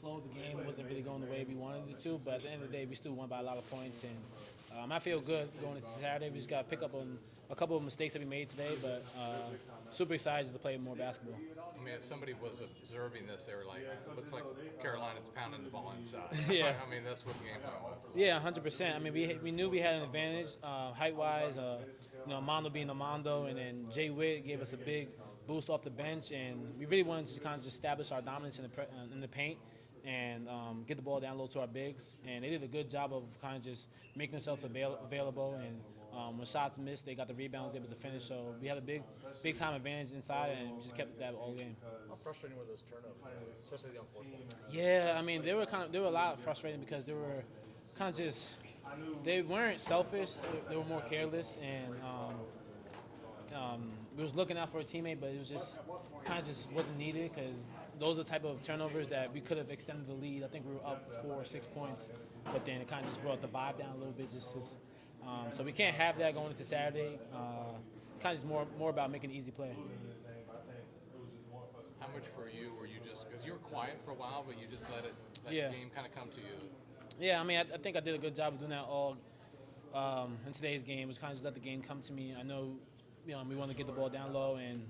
flow of the game wasn't really going the way we wanted it to, but at the end of the day, we still won by a lot of points, and I feel good going into Saturday. We just got to pick up on a couple of mistakes that we made today, but super excited to play more basketball. I mean, if somebody was observing this, they were like, it looks like Carolina's pounding the ball inside. Yeah. I mean, that's what the game plan was. Yeah, 100%. I mean, we knew we had an advantage height-wise, Mondo being Mondo, and then Jay Witt gave us a big boost off the bench, and we really wanted to kind of just establish our dominance in the paint and get the ball down low to our bigs. And they did a good job of kind of just making themselves available, and when shots missed, they got the rebounds, able to finish. So we had a big time advantage inside, and we just kept that all game. How frustrating were those turnovers, especially the unforced ones? Yeah, I mean, they were a lot frustrating because they were kind of just, they weren't selfish, they were more careless, and we was looking out for a teammate, but it was just kind of just wasn't needed because those are the type of turnovers that we could have extended the lead. I think we were up 4 or 6 points, but then it kind of just brought the vibe down a little bit. So we can't have that going into Saturday. Kind of just more about making an easy play. How much for you were you just, because you were quiet for a while, but you just let the game kind of come to you? Yeah, I mean, I think I did a good job of doing that all in today's game. It was kind of just let the game come to me. I know, we wanted to get the ball down low, and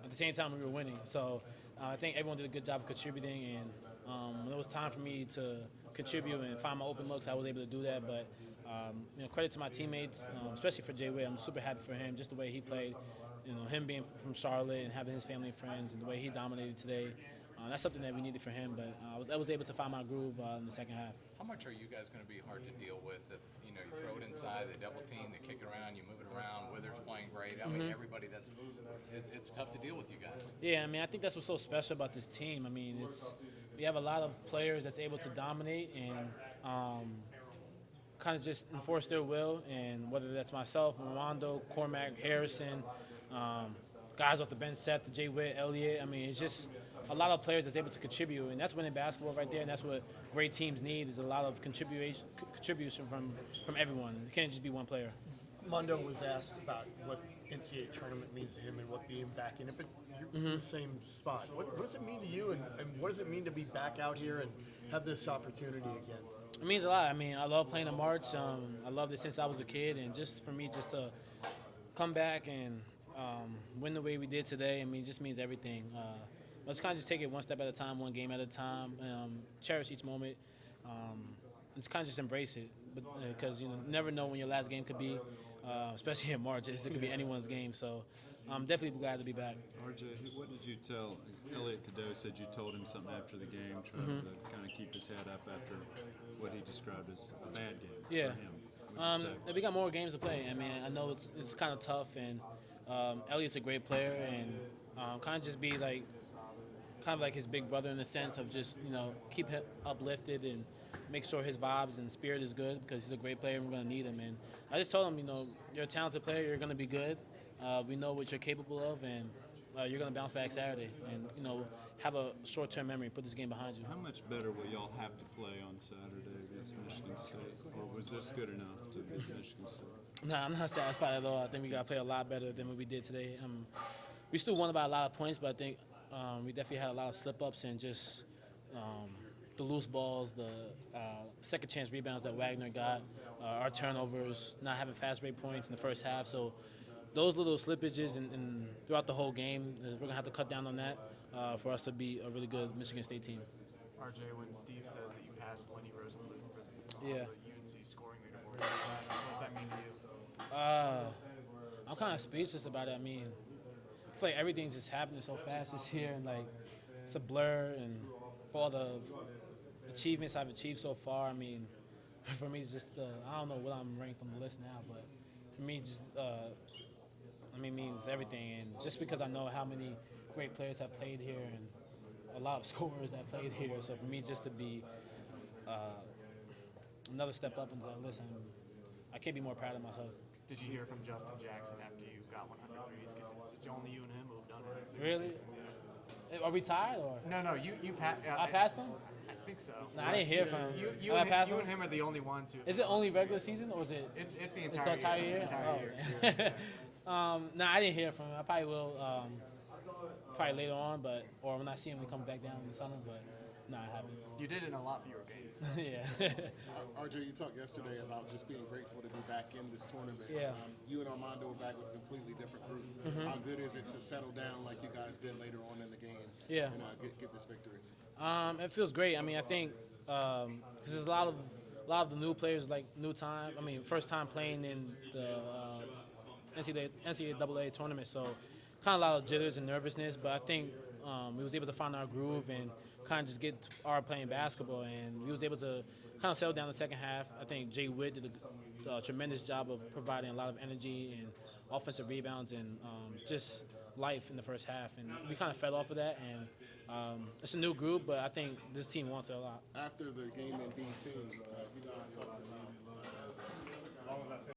at the same time we were winning. So I think everyone did a good job of contributing, and when it was time for me to contribute and find my open looks, I was able to do that. But credit to my teammates, especially for Jay Witt. I'm super happy for him, just the way he played. Him being from Charlotte and having his family and friends, and the way he dominated today. That's something that we needed for him, but I was able to find my groove in the second half. How much are you guys going to be hard to deal with if you throw it inside, they double team, they kick it around, you move it around, Wither's playing great. I mean, everybody it's tough to deal with you guys. Yeah, I mean, I think that's what's so special about this team. I mean, we have a lot of players that's able to dominate and kind of just enforce their will, and whether that's myself, Rondo, Cormac, Harrison, guys off the bench, Seth, Jay Witt, Elliott. I mean, it's just a lot of players that's able to contribute, and that's winning basketball right there, and that's what great teams need is a lot of contribution from everyone. It can't just be one player. Mondo was asked about what NCAA Tournament means to him and what being back in it, but you're in the same spot. What does it mean to you, and what does it mean to be back out here and have this opportunity again? It means a lot. I mean, I love playing in March. I loved it since I was a kid, and just for me just to come back and win the way we did today, I mean, it just means everything. Let's kind of just take it one step at a time, one game at a time, cherish each moment, and kind of just embrace it. Because you never know when your last game could be, especially in March. It could be anyone's game. So I'm definitely glad to be back. RJ, what did you tell? Elliott Cadeau said you told him something after the game, trying to kind of keep his head up after what he described as a bad game for him. We got more games to play. I mean, I know it's kind of tough, and Elliott's a great player, and kind of just be like, kind of like his big brother in the sense of just keep him uplifted and make sure his vibes and spirit is good because he's a great player and we're going to need him. And I just told him, you're a talented player, you're going to be good. We know what you're capable of, and you're going to bounce back Saturday. And, have a short-term memory, put this game behind you. How much better will y'all have to play on Saturday against Michigan State? Or was this good enough to beat Michigan State? No, I'm not satisfied at all. I think we got to play a lot better than what we did today. We still won by a lot of points, but I think we definitely had a lot of slip-ups and just the loose balls, the second chance rebounds that Wagner got, our turnovers, not having fast break points in the first half. So those little slippages and throughout the whole game, we're going to have to cut down on that for us to be a really good Michigan State team. RJ, when Steve says that you passed Lenny Rosenbluth for Yeah. the UNC scoring leaderboard, what does that mean to you? I'm kind of speechless about it. I mean, I feel like everything's just happening so fast this year, and like it's a blur. And for all the achievements I've achieved so far, I mean, for me, it's just I don't know what I'm ranked on the list now, but for me, just means everything. And just because I know how many great players have played here and a lot of scorers that played here, so for me just to be another step up into that list, I can't be more proud of myself. Did you hear from Justin Jackson after you got 100 threes? Because it's only you and him who have done it. Really? Yeah. Are we tied or? No, you passed. I passed him? I think so. No, I didn't hear from him. You and him are the only ones who. Is it only regular season or is it? It's the It's entire, the entire year. year. No, I didn't hear from him. I probably will. Probably later on, or when I see him, he comes back down in the summer. But No, I haven't. You did in a lot fewer games. Yeah. RJ, you talked yesterday about just being grateful to be back in this tournament. Yeah. You and Armando were back with a completely different group. How good is it to settle down like you guys did later on in the game? Yeah. And get this victory. It feels great. I mean, I think because there's a lot of the new players, like new time. I mean, first time playing in the NCAA tournament, so kind of a lot of jitters and nervousness. But I think we was able to find our groove and kind of just get our playing basketball, and we was able to kind of settle down the second half. I think Jay Witt did a tremendous job of providing a lot of energy and offensive rebounds and just life in the first half, and we kind of fed off of that. And it's a new group, but I think this team wants it a lot. After the game in D.C., you guys talked